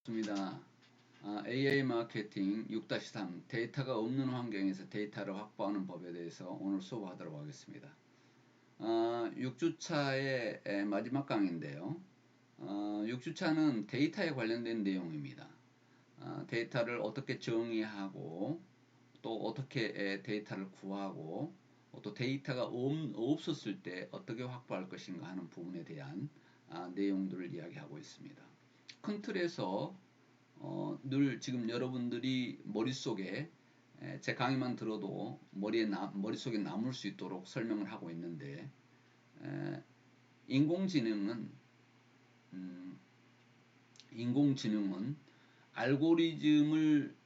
좋습니다. AI 마케팅 6-3 데이터가 없는 환경에서 데이터를 확보하는 법에 대해서 오늘 수업하도록 하겠습니다. 6주차의 마지막 강의인데요. 6주차는 데이터에 관련된 내용입니다. 데이터를 어떻게 정의하고 또 어떻게 데이터를 구하고 또 데이터가 없었을 때 어떻게 확보할 것인가 하는 부분에 대한 내용들을 이야기하고 있습니다. 큰 틀에서 늘 지금 여러분들이 머릿속에 제 강의만 들어도 머릿속에 남을 수 있도록 설명을 하고 있는데, 인공지능은 인공지능은 알고리즘을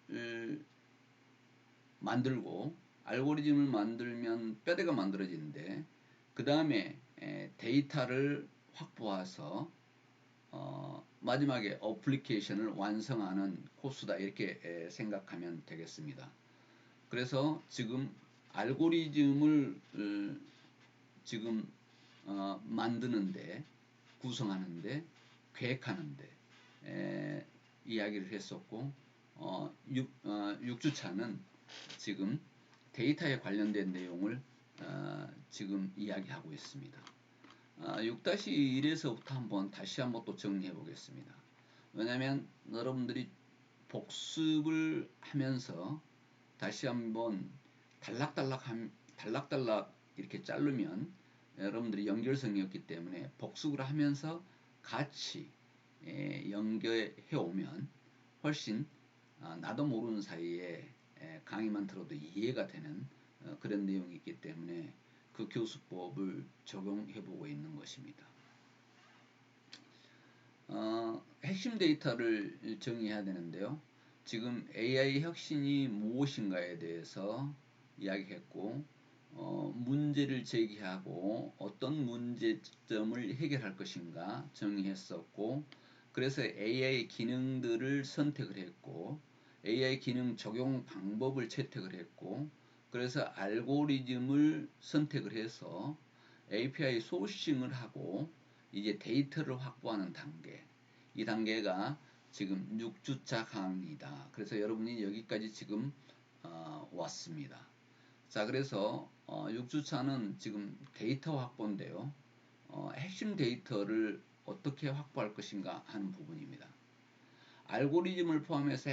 만들고, 알고리즘을 만들면 뼈대가 만들어지는데, 그 다음에 데이터를 확보해서 마지막에 어플리케이션을 완성하는 코스다, 이렇게 생각하면 되겠습니다. 그래서 지금 알고리즘을 지금 만드는데, 구성하는데, 계획하는데 이야기를 했었고, 6주차는 지금 데이터에 관련된 내용을 지금 이야기하고 있습니다. 6-1에서부터 다시 한번 또 정리해 보겠습니다. 왜냐하면 여러분들이 복습을 하면서 다시 한번 달락달락 이렇게 자르면 여러분들이 연결성이 없기 때문에 복습을 하면서 같이 연결해 오면 훨씬 나도 모르는 사이에 강의만 들어도 이해가 되는 그런 내용이 있기 때문에 그 교수법을 적용해 보고 있는 것입니다. 핵심 데이터를 정의해야 되는데요. 지금 AI 혁신이 무엇인가에 대해서 이야기했고, 문제를 제기하고 어떤 문제점을 해결할 것인가 정의했었고, 그래서 AI 기능들을 선택을 했고, AI 기능 적용 방법을 채택을 했고, 그래서 알고리즘을 선택을 해서 API 소싱을 하고 이제 데이터를 확보하는 단계, 이 단계가 지금 6주차 강의다. 그래서 여러분이 여기까지 지금 왔습니다. 자, 그래서 6주차는 지금 데이터 확보인데요. 핵심 데이터를 어떻게 확보할 것인가 하는 부분입니다. 알고리즘을 포함해서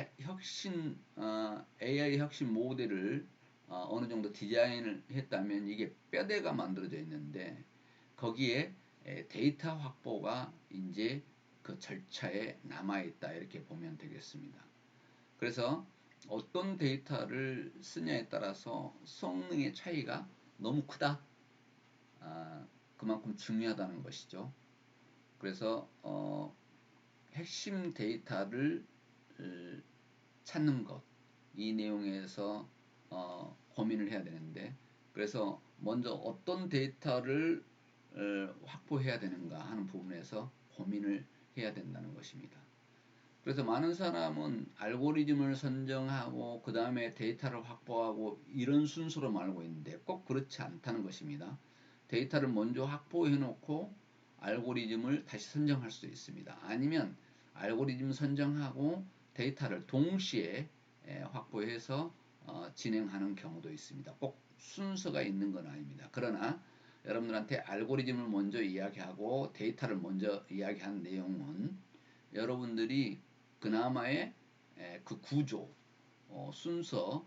AI 혁신 모델을 어느 정도 디자인을 했다면 이게 뼈대가 만들어져 있는데, 거기에 데이터 확보가 이제 그 절차에 남아있다, 이렇게 보면 되겠습니다. 그래서 어떤 데이터를 쓰냐에 따라서 성능의 차이가 너무 크다, 그만큼 중요하다는 것이죠. 그래서 핵심 데이터를 찾는 것, 이 내용에서 고민을 해야 되는데, 그래서 먼저 어떤 데이터를 확보해야 되는가 하는 부분에서 고민을 해야 된다는 것입니다. 그래서 많은 사람은 알고리즘을 선정하고 그 다음에 데이터를 확보하고 이런 순서로 알고 있는데 꼭 그렇지 않다는 것입니다. 데이터를 먼저 확보해 놓고 알고리즘을 다시 선정할 수도 있습니다. 아니면 알고리즘 선정하고 데이터를 동시에 확보해서 진행하는 경우도 있습니다. 꼭 순서가 있는 건 아닙니다. 그러나 여러분들한테 알고리즘을 먼저 이야기하고 데이터를 먼저 이야기한 내용은 여러분들이 그나마의 그 구조, 순서,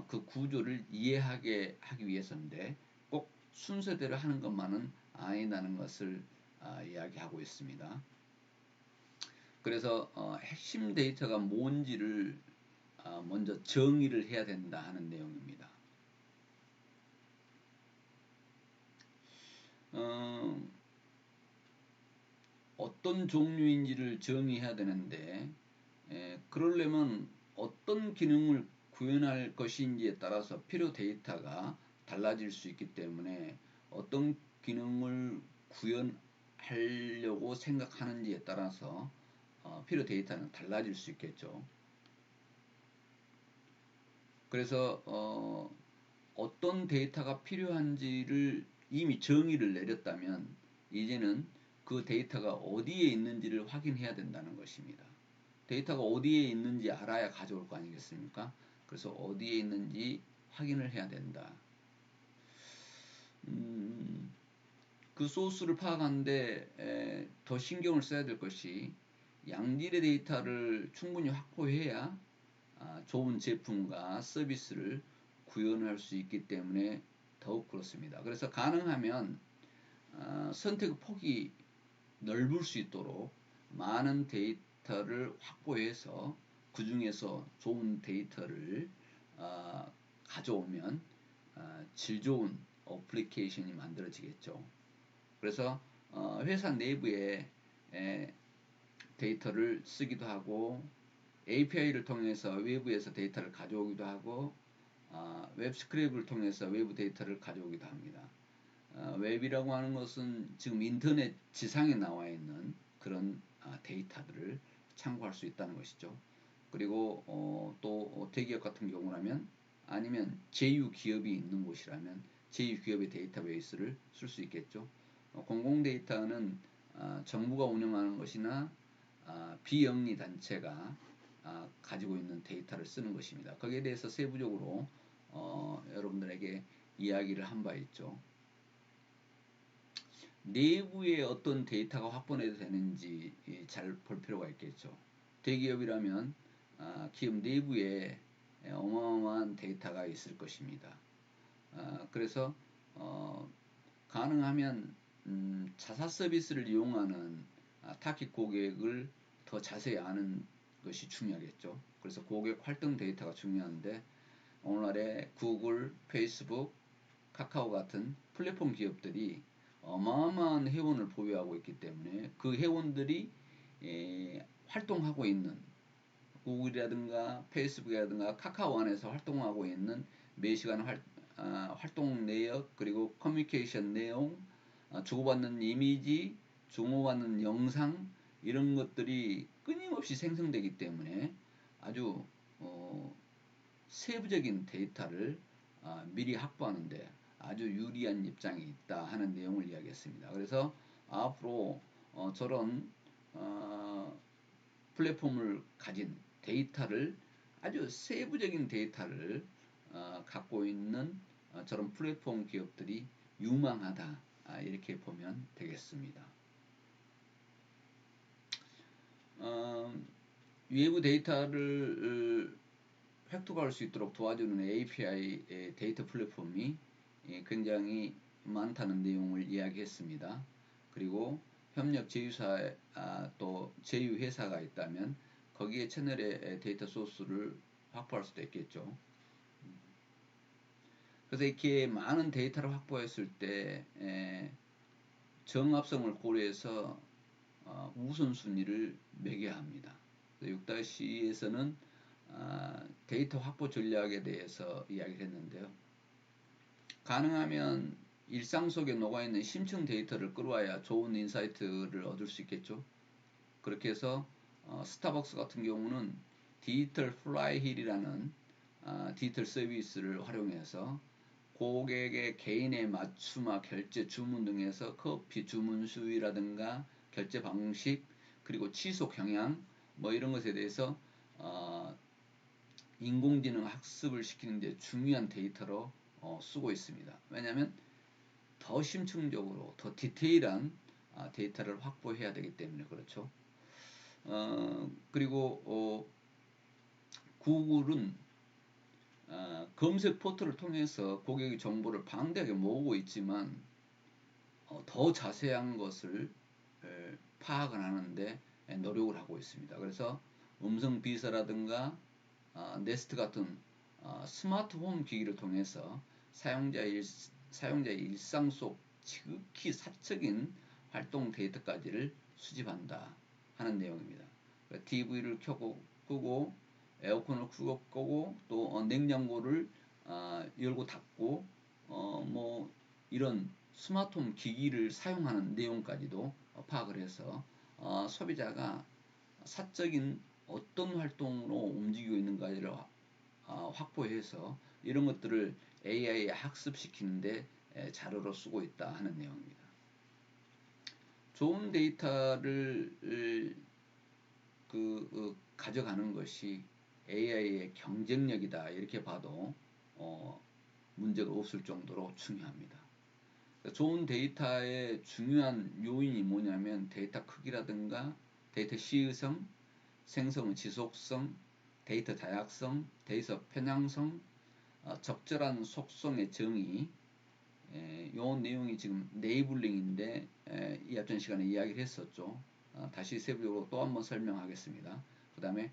그 구조를 이해하게 하기 위해서인데, 꼭 순서대로 하는 것만은 아니라는 것을 이야기하고 있습니다. 그래서 핵심 데이터가 뭔지를 먼저 정의를 해야 된다 하는 내용입니다. 어떤 종류인지를 정의해야 되는데, 그러려면 어떤 기능을 구현할 것인지에 따라서 필요 데이터가 달라질 수 있기 때문에 어떤 기능을 구현하려고 생각하는지에 따라서 필요 데이터는 달라질 수 있겠죠. 그래서 어떤 데이터가 필요한지를 이미 정의를 내렸다면 이제는 그 데이터가 어디에 있는지를 확인해야 된다는 것입니다. 데이터가 어디에 있는지 알아야 가져올 거 아니겠습니까? 그래서 어디에 있는지 확인을 해야 된다. 그 소스를 파악하는데 더 신경을 써야 될 것이 양질의 데이터를 충분히 확보해야 좋은 제품과 서비스를 구현할 수 있기 때문에 더욱 그렇습니다. 그래서 가능하면 선택 폭이 넓을 수 있도록 많은 데이터를 확보해서 그 중에서 좋은 데이터를 가져오면 질 좋은 어플리케이션이 만들어지겠죠. 그래서 회사 내부에 데이터를 쓰기도 하고 API를 통해서 외부에서 데이터를 가져오기도 하고 웹 스크랩을 통해서 외부 데이터를 가져오기도 합니다. 웹이라고 하는 것은 지금 인터넷 지상에 나와 있는 그런 데이터들을 참고할 수 있다는 것이죠. 그리고 또 대기업 같은 경우라면 아니면 제휴 기업이 있는 곳이라면 제휴 기업의 데이터베이스를 쓸 수 있겠죠. 공공 데이터는 정부가 운영하는 것이나 비영리 단체가 가지고 있는 데이터를 쓰는 것입니다. 거기에 대해서 세부적으로 여러분들에게 이야기를 한 바 있죠. 내부에 어떤 데이터가 확보해도 되는지 잘 볼 필요가 있겠죠. 대기업이라면 기업 내부에 어마어마한 데이터가 있을 것입니다. 그래서 가능하면 자사 서비스를 이용하는 타깃 고객을 더 자세히 아는 것이 중요하겠죠. 그래서 고객 활동 데이터가 중요한데 오늘날에 구글, 페이스북, 카카오 같은 플랫폼 기업들이 어마어마한 회원을 보유하고 있기 때문에 그 회원들이 활동하고 있는 구글이라든가 페이스북이라든가 카카오 안에서 활동하고 있는 매시간 활동 내역 그리고 커뮤니케이션 내용 주고받는 이미지 주고받는 영상 이런 것들이 끊임없이 생성되기 때문에 아주 세부적인 데이터를 미리 확보하는데 아주 유리한 입장이 있다 하는 내용을 이야기했습니다. 그래서 앞으로 저런 플랫폼을 가진 데이터를 아주 세부적인 데이터를 갖고 있는 저런 플랫폼 기업들이 유망하다 이렇게 보면 되겠습니다. 외부 데이터를 획득할 수 있도록 도와주는 API 데이터 플랫폼이 굉장히 많다는 내용을 이야기했습니다. 그리고 협력 제휴사 또 제휴회사가 있다면 거기에 채널의 데이터 소스를 확보할 수도 있겠죠. 그래서 이렇게 많은 데이터를 확보했을 때 정합성을 고려해서 우선순위를 매겨야 합니다. 6-C에서는 데이터 확보 전략에 대해서 이야기를 했는데요. 가능하면 일상 속에 녹아있는 심층 데이터를 끌어와야 좋은 인사이트를 얻을 수 있겠죠. 그렇게 해서 스타벅스 같은 경우는 디지털 플라이힐이라는 디지털 서비스를 활용해서 고객의 개인의 맞춤화 결제 주문 등에서 커피 주문 수위라든가 결제 방식 그리고 취소 경향 뭐 이런 것에 대해서 인공지능 학습을 시키는데 중요한 데이터로 쓰고 있습니다. 왜냐하면 더 심층적으로 더 디테일한 데이터를 확보해야 되기 때문에 그렇죠. 그리고 구글은 검색 포털을 통해서 고객의 정보를 방대하게 모으고 있지만 더 자세한 것을 파악을 하는데 노력을 하고 있습니다. 그래서 음성 비서라든가 네스트 같은 스마트홈 기기를 통해서 사용자의 일상 속 지극히 사적인 활동 데이터까지를 수집한다 하는 내용입니다. TV를 켜고 끄고 에어컨을 끄고 또 냉장고를 열고 닫고 뭐 이런 스마트홈 기기를 사용하는 내용까지도 파악을 해서 소비자가 사적인 어떤 활동으로 움직이고 있는가를 확보해서 이런 것들을 AI에 학습시키는데 자료로 쓰고 있다 하는 내용입니다. 좋은 데이터를 가져가는 것이 AI의 경쟁력이다 이렇게 봐도 문제가 없을 정도로 중요합니다. 좋은 데이터의 중요한 요인이 뭐냐면 데이터 크기라든가 데이터 시의성, 생성의 지속성, 데이터 다약성, 데이터 편향성, 적절한 속성의 정의, 요 내용이 지금 네이블링인데 이 앞전 시간에 이야기를 했었죠. 다시 세부적으로 또 한번 설명하겠습니다. 그 다음에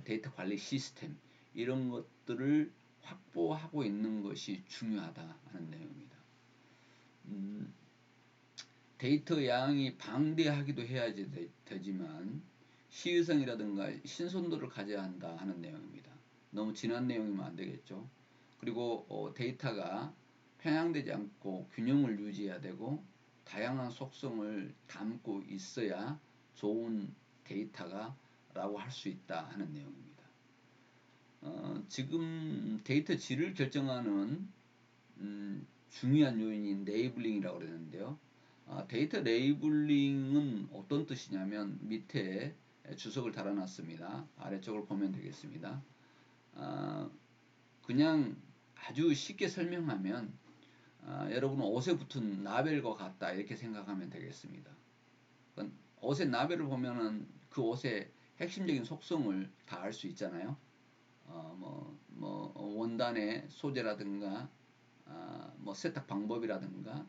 데이터 관리 시스템 이런 것들을 확보하고 있는 것이 중요하다 하는 내용입니다. 데이터 양이 방대하기도 해야지 되지만 시의성이라든가 신선도를 가져야 한다 하는 내용입니다. 너무 진한 내용이면 안 되겠죠. 그리고 데이터가 편향되지 않고 균형을 유지해야 되고 다양한 속성을 담고 있어야 좋은 데이터가 라고 할 수 있다 하는 내용입니다. 지금 데이터 질을 결정하는 중요한 요인인 레이블링이라고 그러는데요. 데이터 레이블링은 어떤 뜻이냐면 밑에 주석을 달아놨습니다. 아래쪽을 보면 되겠습니다. 그냥 아주 쉽게 설명하면 여러분은 옷에 붙은 라벨과 같다 이렇게 생각하면 되겠습니다. 옷의 라벨을 보면은 그 옷의 핵심적인 속성을 다 알 수 있잖아요. 원단의 소재라든가 뭐 세탁 방법이라든가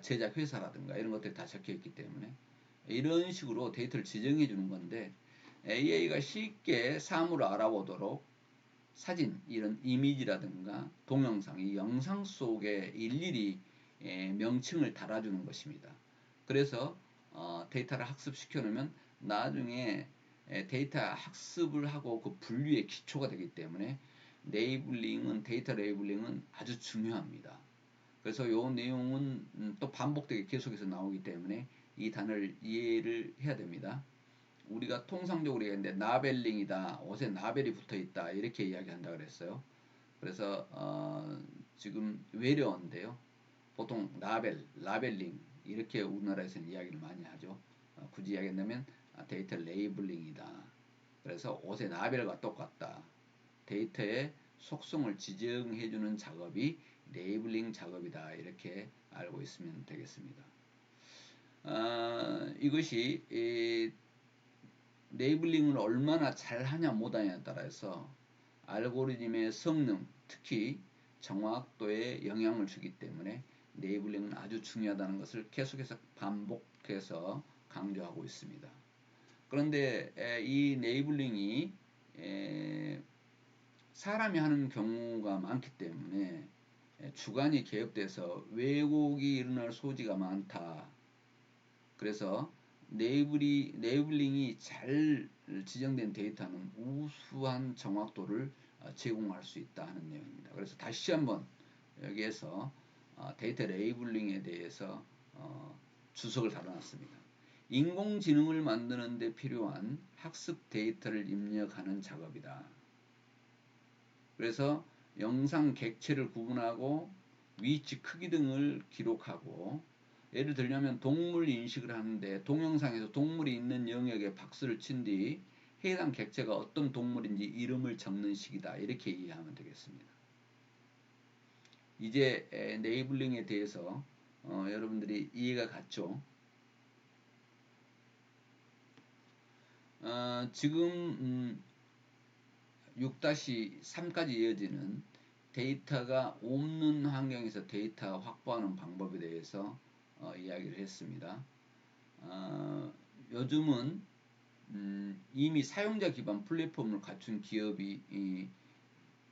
제작 회사라든가 이런 것들이 다 적혀 있기 때문에 이런 식으로 데이터를 지정해 주는 건데 AI가 쉽게 사물을 알아보도록 사진, 이런 이미지라든가 동영상, 이 영상 속에 일일이 명칭을 달아주는 것입니다. 그래서 데이터를 학습시켜 놓으면 나중에 데이터 학습을 하고 그 분류의 기초가 되기 때문에 데이터 레이블링은 아주 중요합니다. 그래서 이 내용은 또 반복되게 계속해서 나오기 때문에 이 단어를 이해를 해야 됩니다. 우리가 통상적으로 얘기하는데 라벨링이다, 옷에 라벨이 붙어있다 이렇게 이야기한다 그랬어요. 그래서 지금 외래어인데요. 보통 라벨링 이렇게 우리나라에서는 이야기를 많이 하죠. 굳이 이야기한다면 데이터 레이블링이다. 그래서 옷의 라벨과 똑같다. 데이터의 속성을 지정해주는 작업이 레이블링 작업이다. 이렇게 알고 있으면 되겠습니다. 이것이 레이블링을 얼마나 잘하냐 못하냐에 따라서 알고리즘의 성능, 특히 정확도에 영향을 주기 때문에 레이블링은 아주 중요하다는 것을 계속해서 반복해서 강조하고 있습니다. 그런데 이 레이블링이 사람이 하는 경우가 많기 때문에 주관이 개입돼서 왜곡이 일어날 소지가 많다. 그래서 네이블링이 잘 지정된 데이터는 우수한 정확도를 제공할 수 있다 하는 내용입니다. 그래서 다시 한번 여기에서 데이터 레이블링에 대해서 주석을 달아놨습니다. 인공지능을 만드는 데 필요한 학습 데이터를 입력하는 작업이다. 그래서 영상 객체를 구분하고 위치 크기 등을 기록하고 예를 들면 동물 인식을 하는데 동영상에서 동물이 있는 영역에 박스를 친 뒤 해당 객체가 어떤 동물인지 이름을 적는 식이다. 이렇게 이해하면 되겠습니다. 이제 네이블링에 대해서 여러분들이 이해가 갔죠? 지금 6-3까지 이어지는 데이터가 없는 환경에서 데이터 확보하는 방법에 대해서 이야기를 했습니다. 요즘은 이미 사용자 기반 플랫폼을 갖춘 기업이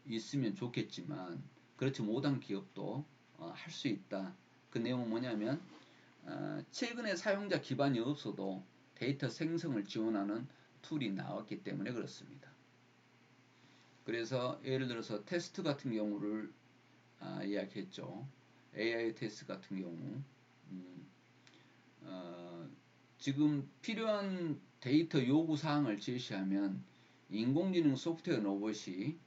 있으면 좋겠지만 그렇지 못한 기업도 할 수 있다. 그 내용은 뭐냐면 최근에 사용자 기반이 없어도 데이터 생성을 지원하는 툴이 나왔기 때문에 그렇습니다. 그래서 예를 들어서 테스트 같은 경우를 이야기했죠. AI 테스트 같은 경우 지금 필요한 데이터 요구 사항을 제시하면 인공지능 소프트웨어 로봇이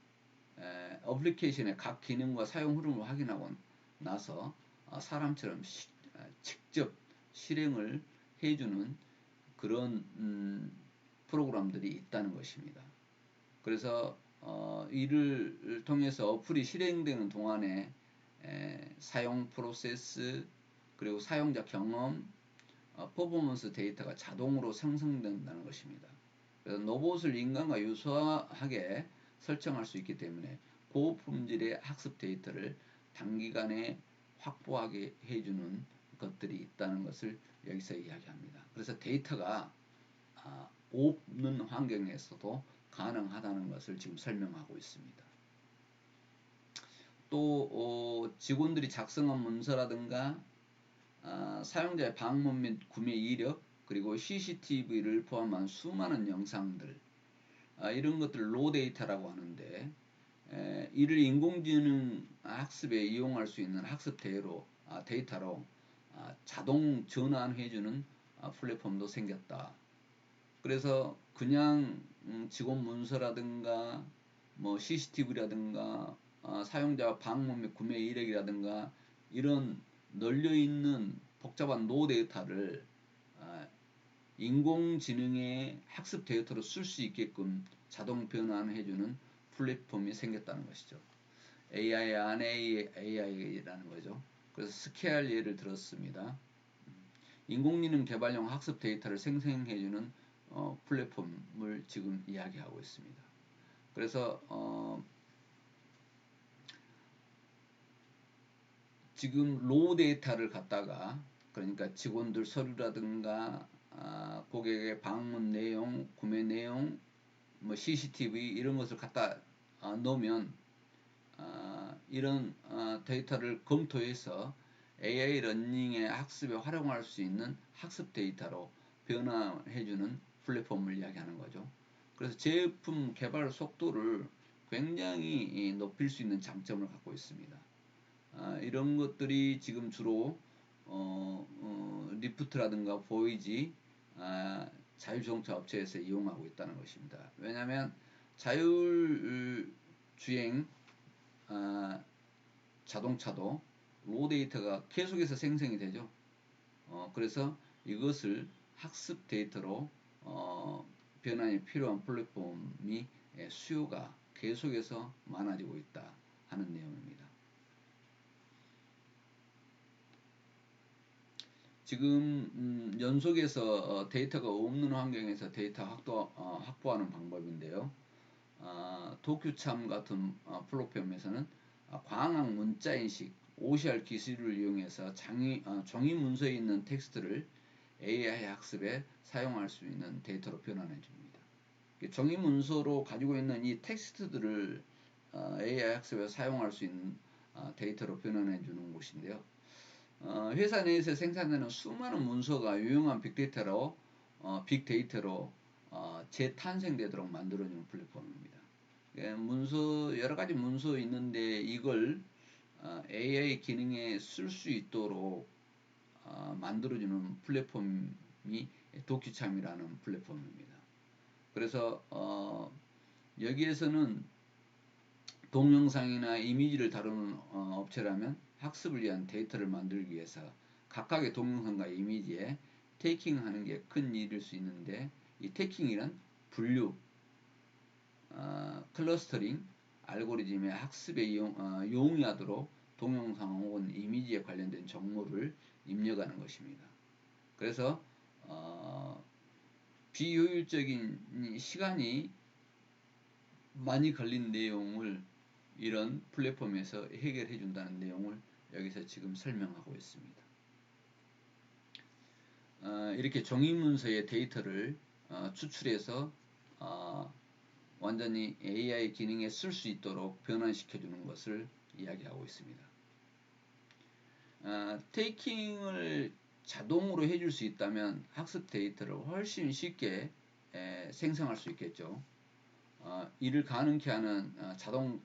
어플리케이션의 각 기능과 사용 흐름을 확인하고 나서 사람처럼 직접 실행을 해주는 그런 프로그램들이 있다는 것입니다. 그래서 이를 통해서 어플이 실행되는 동안에 사용 프로세스 그리고 사용자 경험, 퍼포먼스 데이터가 자동으로 생성된다는 것입니다. 그래서 로봇을 인간과 유사하게 설정할 수 있기 때문에 고품질의 학습 데이터를 단기간에 확보하게 해주는 것들이 있다는 것을 여기서 이야기합니다. 그래서 데이터가 없는 환경에서도 가능하다는 것을 지금 설명하고 있습니다. 또 직원들이 작성한 문서라든가 사용자의 방문 및 구매 이력 그리고 CCTV를 포함한 수많은 영상들 이런 것들을 로 데이터라고 하는데 이를 인공지능 학습에 이용할 수 있는 학습 데이터로 자동 전환해주는 플랫폼도 생겼다. 그래서 그냥 직원 문서라든가 뭐 CCTV라든가 사용자 방문 및 구매 이력이라든가 이런 널려있는 복잡한 노 데이터를 인공지능의 학습 데이터로 쓸 수 있게끔 자동 변환해주는 플랫폼이 생겼다는 것이죠. AI 안에 AI라는 거죠. 그래서 스케일 예를 들었습니다. 인공지능 개발용 학습 데이터를 생성해주는 플랫폼을 지금 이야기하고 있습니다. 그래서 지금 로 데이터를 갖다가 그러니까 직원들 서류라든가 고객의 방문 내용, 구매 내용, 뭐 CCTV 이런 것을 갖다 넣으면 이런 데이터를 검토해서 AI 러닝의 학습에 활용할 수 있는 학습 데이터로 변환해주는 플랫폼을 이야기하는 거죠. 그래서 제품 개발 속도를 굉장히 높일 수 있는 장점을 갖고 있습니다. 이런 것들이 지금 주로 리프트라든가 보이지 자율주행차 업체에서 이용하고 있다는 것입니다. 왜냐하면 자율주행 자동차도 로 데이터가 계속해서 생성이 되죠. 그래서 이것을 학습 데이터로 변환이 필요한 플랫폼이 수요가 계속해서 많아지고 있다 하는 내용입니다. 지금 연속해서 데이터가 없는 환경에서 데이터 확보하는 방법인데요. 도큐참 같은 플랫폼에서는 광학 문자인식 OCR 기술을 이용해서 종이 문서에 있는 텍스트를 AI 학습에 사용할 수 있는 데이터로 변환해 줍니다. 종이 문서로 가지고 있는 이 텍스트들을 AI 학습에 사용할 수 있는 데이터로 변환해 주는 곳인데요. 회사 내에서 생산되는 수많은 문서가 유용한 빅데이터로 재탄생되도록 만들어주는 플랫폼입니다. 여러 가지 문서 있는데 이걸 AI 기능에 쓸 수 있도록 만들어주는 플랫폼이 도큐참이라는 플랫폼입니다. 그래서 여기에서는 동영상이나 이미지를 다루는 업체라면 학습을 위한 데이터를 만들기 위해서 각각의 동영상과 이미지에 테이킹하는 게 큰 일일 수 있는데 이 테이킹이란 분류, 클러스터링, 알고리즘의 학습에 용이하도록 동영상 혹은 이미지에 관련된 정보를 입력하는 것입니다. 그래서 비효율적인 시간이 많이 걸린 내용을 이런 플랫폼에서 해결해 준다는 내용을 여기서 지금 설명하고 있습니다. 이렇게 종이문서의 데이터를 추출해서 완전히 AI 기능에 쓸 수 있도록 변환시켜 주는 것을 이야기하고 있습니다. 테이킹을 자동으로 해줄 수 있다면 학습 데이터를 훨씬 쉽게 생성할 수 있겠죠. 이를 가능케 하는 자동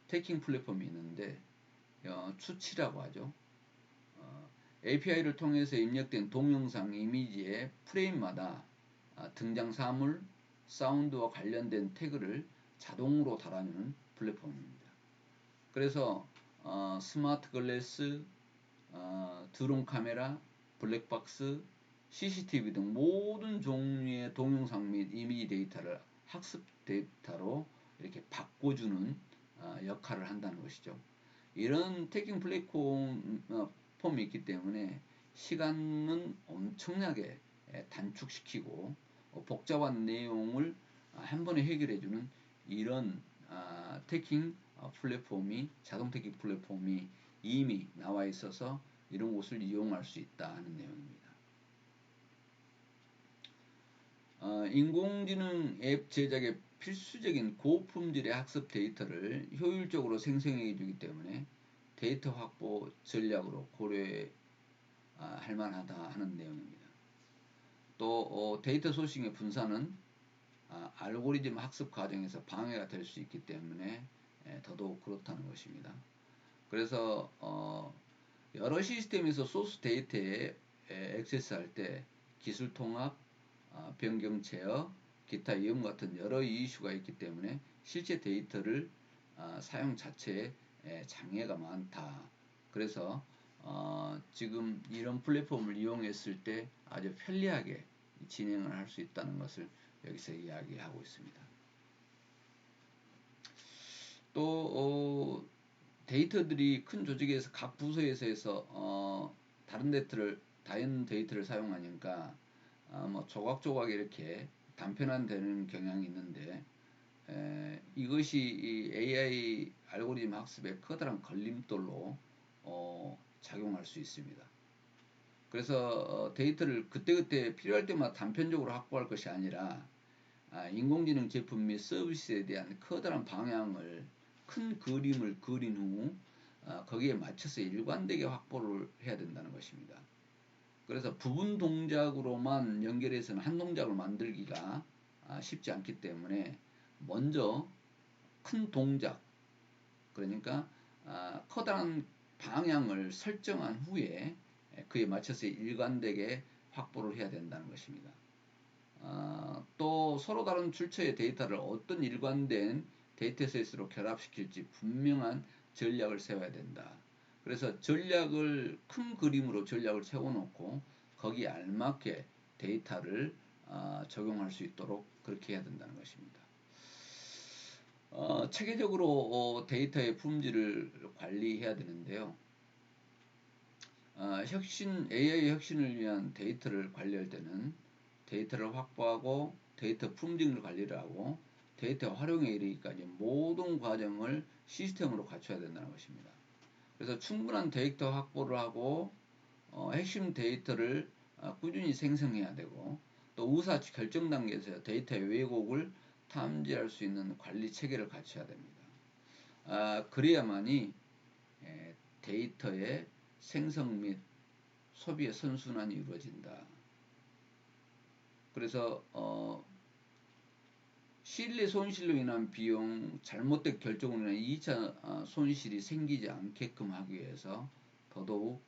테이킹 플랫폼이 있는데 추치라고 하죠. API를 통해서 입력된 동영상 이미지의 프레임마다 등장 사물, 사운드와 관련된 태그를 자동으로 달아주는 플랫폼입니다. 그래서 스마트 글래스, 드론 카메라, 블랙박스, CCTV 등 모든 종류의 동영상 및 이미지 데이터를 학습 데이터로 이렇게 바꿔주는 역할을 한다는 것이죠. 이런 태킹 플랫폼이 있기 때문에 시간은 엄청나게 단축시키고 복잡한 내용을 한 번에 해결해주는 이런 태킹 플랫폼이 자동 태킹 플랫폼이 이미 나와 있어서 이런 곳을 이용할 수 있다 하는 내용입니다. 인공지능 앱 제작에 필수적인 고품질의 학습 데이터를 효율적으로 생성해 주기 때문에 데이터 확보 전략으로 고려할 만하다 하는 내용입니다. 또 데이터 소싱의 분산은 알고리즘 학습 과정에서 방해가 될 수 있기 때문에 더더욱 그렇다는 것입니다. 그래서 여러 시스템에서 소스 데이터에 액세스할 때 기술 통합, 변경 제어, 기타 위험 같은 여러 이슈가 있기 때문에 실제 데이터를 사용 자체에 장애가 많다. 그래서 지금 이런 플랫폼을 이용했을 때 아주 편리하게 진행을 할 수 있다는 것을 여기서 이야기하고 있습니다. 또 데이터들이 큰 조직에서 각 부서에서 다른 데이터를 사용하니까 뭐 조각조각 이렇게 단편화되는 경향이 있는데 이것이 이 AI 알고리즘 학습의 커다란 걸림돌로 작용할 수 있습니다. 그래서 데이터를 그때그때 필요할 때마다 단편적으로 확보할 것이 아니라 인공지능 제품 및 서비스에 대한 커다란 방향을 큰 그림을 그린 후 거기에 맞춰서 일관되게 확보를 해야 된다는 것입니다. 그래서 부분 동작으로만 연결해서는 한 동작을 만들기가 쉽지 않기 때문에 먼저 큰 동작, 그러니까 커다란 방향을 설정한 후에 그에 맞춰서 일관되게 확보를 해야 된다는 것입니다. 또 서로 다른 출처의 데이터를 어떤 일관된 데이터셋으로 결합시킬지 분명한 전략을 세워야 된다. 그래서 전략을 큰 그림으로 전략을 세워놓고 거기에 알맞게 데이터를 적용할 수 있도록 그렇게 해야 된다는 것입니다. 체계적으로 데이터의 품질을 관리해야 되는데요. AI 혁신을 위한 데이터를 관리할 때는 데이터를 확보하고 데이터 품질 관리를 하고 데이터 활용에 이르기까지 모든 과정을 시스템으로 갖춰야 된다는 것입니다. 그래서 충분한 데이터 확보를 하고 핵심 데이터를 꾸준히 생성해야 되고 또 의사 결정 단계에서 데이터의 왜곡을 탐지할 수 있는 관리 체계를 갖춰야 됩니다. 그래야만이 데이터의 생성 및 소비의 선순환이 이루어진다. 그래서 신뢰 손실로 인한 비용, 잘못된 결정으로 인한 2차 손실이 생기지 않게끔 하기 위해서 더더욱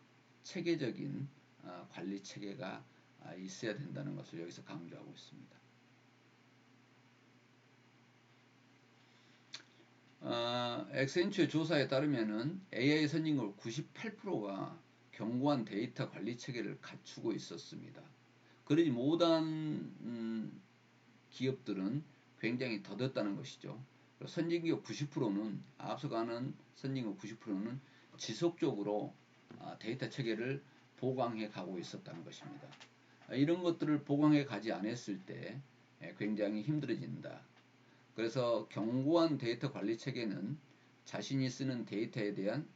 체계적인 관리 체계가 있어야 된다는 것을 여기서 강조하고 있습니다. 엑센츄어 조사에 따르면은 AI 선진국 98%가 견고한 데이터 관리 체계를 갖추고 있었습니다. 그러지 못한 기업들은 굉장히 더뎠다는 것이죠. 선진기업 90%는 앞서가는 선진국 90%는 지속적으로 데이터 체계를 보강해 가고 있었다는 것입니다. 이런 것들을 보강해 가지 않았을 때 굉장히 힘들어진다. 그래서 견고한 데이터 관리 체계는 자신이 쓰는 데이터에 대한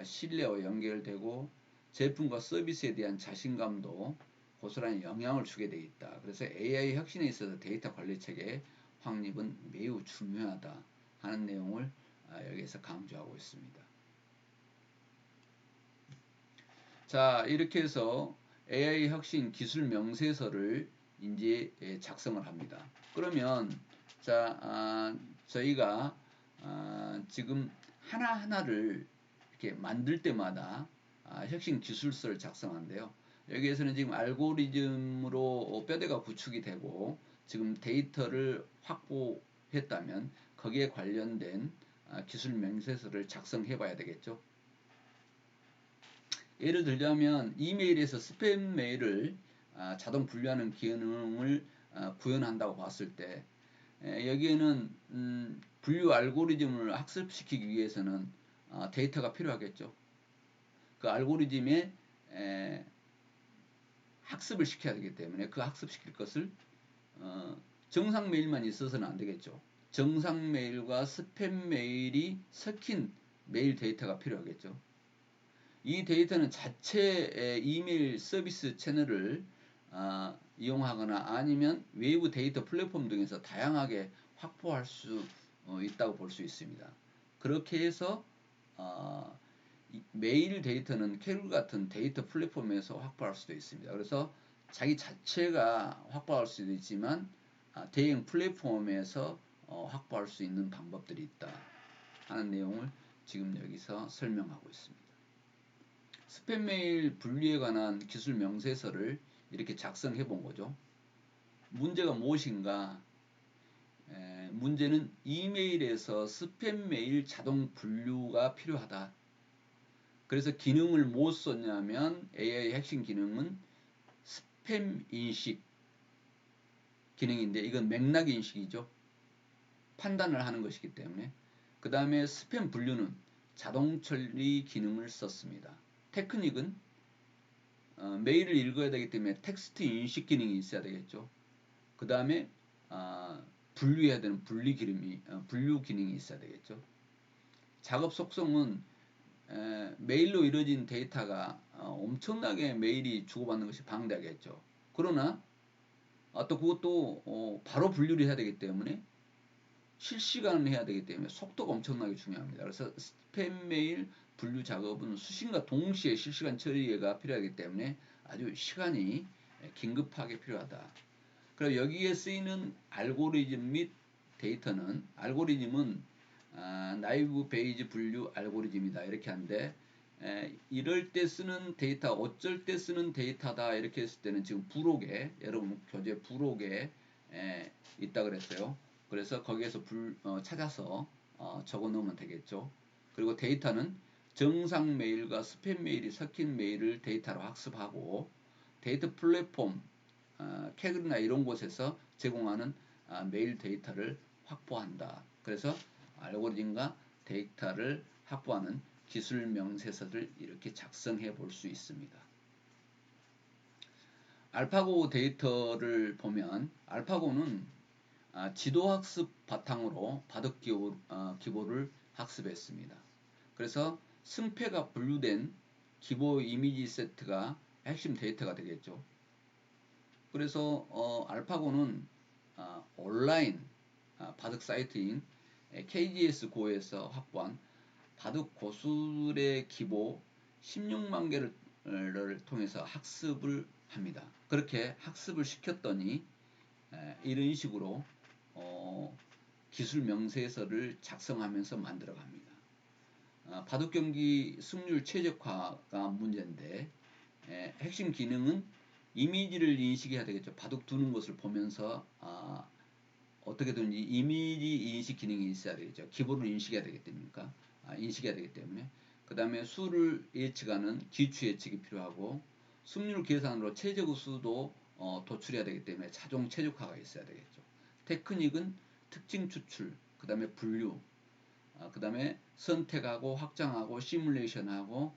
신뢰와 연결되고 제품과 서비스에 대한 자신감도 고스란히 영향을 주게 되어 있다. 그래서 AI 혁신에 있어서 데이터 관리 체계의 확립은 매우 중요하다 하는 내용을 여기에서 강조하고 있습니다. 자, 이렇게 해서 AI 혁신 기술 명세서를 이제 작성을 합니다. 그러면 자, 저희가 지금 하나하나를 이렇게 만들 때마다 혁신 기술서를 작성한대요. 여기에서는 지금 알고리즘으로 뼈대가 구축이 되고 지금 데이터를 확보했다면 거기에 관련된 기술 명세서를 작성해 봐야 되겠죠. 예를 들자면 이메일에서 스팸 메일을 자동 분류하는 기능을 구현한다고 봤을 때 여기에는 분류 알고리즘을 학습시키기 위해서는 데이터가 필요하겠죠. 그 알고리즘에 학습을 시켜야 되기 때문에 그 학습시킬 것을 정상 메일만 있어서는 안 되겠죠. 정상 메일과 스팸 메일이 섞인 메일 데이터가 필요하겠죠. 이 데이터는 자체 이메일 서비스 채널을 이용하거나 아니면 외부 데이터 플랫폼 등에서 다양하게 확보할 수 있다고 볼 수 있습니다. 그렇게 해서 메일 데이터는 캐롤 같은 데이터 플랫폼에서 확보할 수도 있습니다. 그래서 자기 자체가 확보할 수도 있지만 대형 플랫폼에서 확보할 수 있는 방법들이 있다 하는 내용을 지금 여기서 설명하고 있습니다. 스팸 메일 분류에 관한 기술 명세서를 이렇게 작성해 본 거죠. 문제가 무엇인가? 문제는 이메일에서 스팸 메일 자동 분류가 필요하다. 그래서 기능을 못 썼냐면 AI 핵심 기능은 스팸 인식 기능인데 이건 맥락 인식이죠. 판단을 하는 것이기 때문에 그 다음에 스팸 분류는 자동 처리 기능을 썼습니다. 테크닉은 메일을 읽어야 되기 때문에 텍스트 인식 기능이 있어야 되겠죠. 그 다음에 분류해야 되는 분류 기능이 있어야 되겠죠. 작업 속성은 메일로 이루어진 데이터가 엄청나게 메일이 주고받는 것이 방대하겠죠. 그러나 또 그것도 바로 분류를 해야 되기 때문에 실시간을 해야 되기 때문에 속도가 엄청나게 중요합니다. 그래서 스팸 메일 분류 작업은 수신과 동시에 실시간 처리가 필요하기 때문에 아주 시간이 긴급하게 필요하다. 그리고 여기에 쓰이는 알고리즘 및 데이터는 알고리즘은 나이브 베이지 분류 알고리즘이다 이렇게 하는데 이럴 때 쓰는 데이터 어쩔 때 쓰는 데이터다 이렇게 했을 때는 지금 부록에 여러분 교재 부록에 있다 그랬어요. 그래서 거기에서 찾아서 적어 놓으면 되겠죠. 그리고 데이터는 정상 메일과 스팸 메일이 섞인 메일을 데이터로 학습하고 데이터 플랫폼 캐글이나 이런 곳에서 제공하는 메일 데이터를 확보한다. 그래서 알고리즘과 데이터를 확보하는 기술 명세서를 이렇게 작성해 볼 수 있습니다. 알파고 데이터를 보면 알파고는 지도학습 바탕으로 바둑 기보를 학습했습니다. 그래서 승패가 분류된 기보 이미지 세트가 핵심 데이터가 되겠죠. 그래서 알파고는 온라인 바둑 사이트인 KGS 고에서 확보한 바둑 고수들의 기보 16만 개를 통해서 학습을 합니다. 그렇게 학습을 시켰더니 이런 식으로 기술 명세서를 작성하면서 만들어갑니다. 바둑 경기 승률 최적화가 문제인데 핵심 기능은 이미지를 인식해야 되겠죠. 바둑 두는 것을 보면서 어떻게든지 이미지 인식 기능이 있어야 되겠죠. 기본을 인식해야 되기 때문이니까 인식해야 되기 때문에 그 다음에 수를 예측하는 기출 예측이 필요하고 승률 계산으로 최적의 수도 도출해야 되기 때문에 자동 최적화가 있어야 되겠죠. 테크닉은 특징 추출, 그 다음에 분류, 그 다음에 선택하고 확장하고 시뮬레이션하고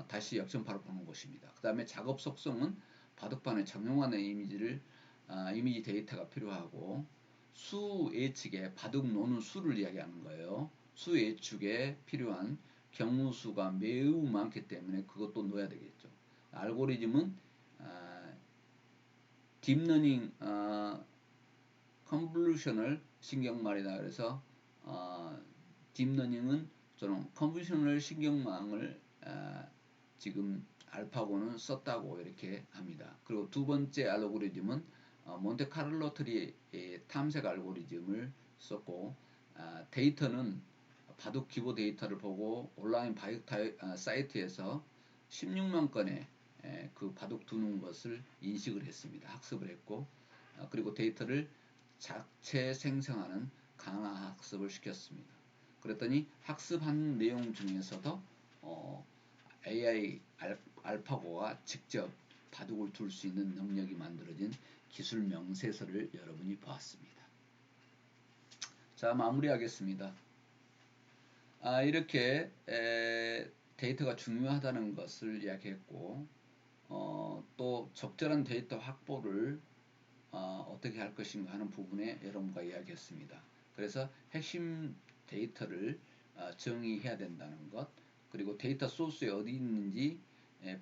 다시 역전파로 보는 것입니다. 그 다음에 작업 속성은 바둑판에 정형화된 이미지 데이터가 필요하고 수 예측에 바둑 노는 수를 이야기하는 거예요. 수 예측에 필요한 경우수가 매우 많기 때문에 그것도 넣어야 되겠죠. 알고리즘은 딥러닝 컨볼루셔널 신경말이다. 그래서 딥러닝은 저는 컨볼루셔널 신경망을 지금 알파고는 썼다고 이렇게 합니다. 그리고 두 번째 알고리즘은 몬테카를로 트리 탐색 알고리즘을 썼고 데이터는 바둑 기보 데이터를 보고 온라인 바둑 사이트에서 16만 건의 그 바둑 두는 것을 인식을 했습니다. 학습을 했고 그리고 데이터를 자체 생성하는 강화 학습을 시켰습니다. 그랬더니 학습한 내용 중에서도 AI 알파고가 직접 바둑을 둘 수 있는 능력이 만들어진 기술 명세서를 여러분이 보았습니다. 자, 마무리하겠습니다. 이렇게 데이터가 중요하다는 것을 이야기했고, 또 적절한 데이터 확보를 어떻게 할 것인가 하는 부분에 여러분과 이야기했습니다. 그래서 핵심 데이터를 정의해야 된다는 것, 그리고 데이터 소스에 어디 있는지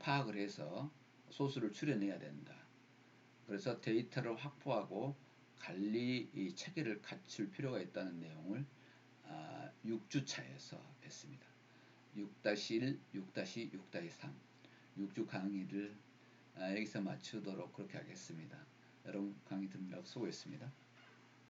파악을 해서 소스를 추려내야 된다. 그래서 데이터를 확보하고 관리 체계를 갖출 필요가 있다는 내용을 6주차에서 했습니다. 6-1, 6-2, 6-3 6주 강의를 여기서 마치도록 그렇게 하겠습니다. 여러분 강의 듣느라고 수고했습니다.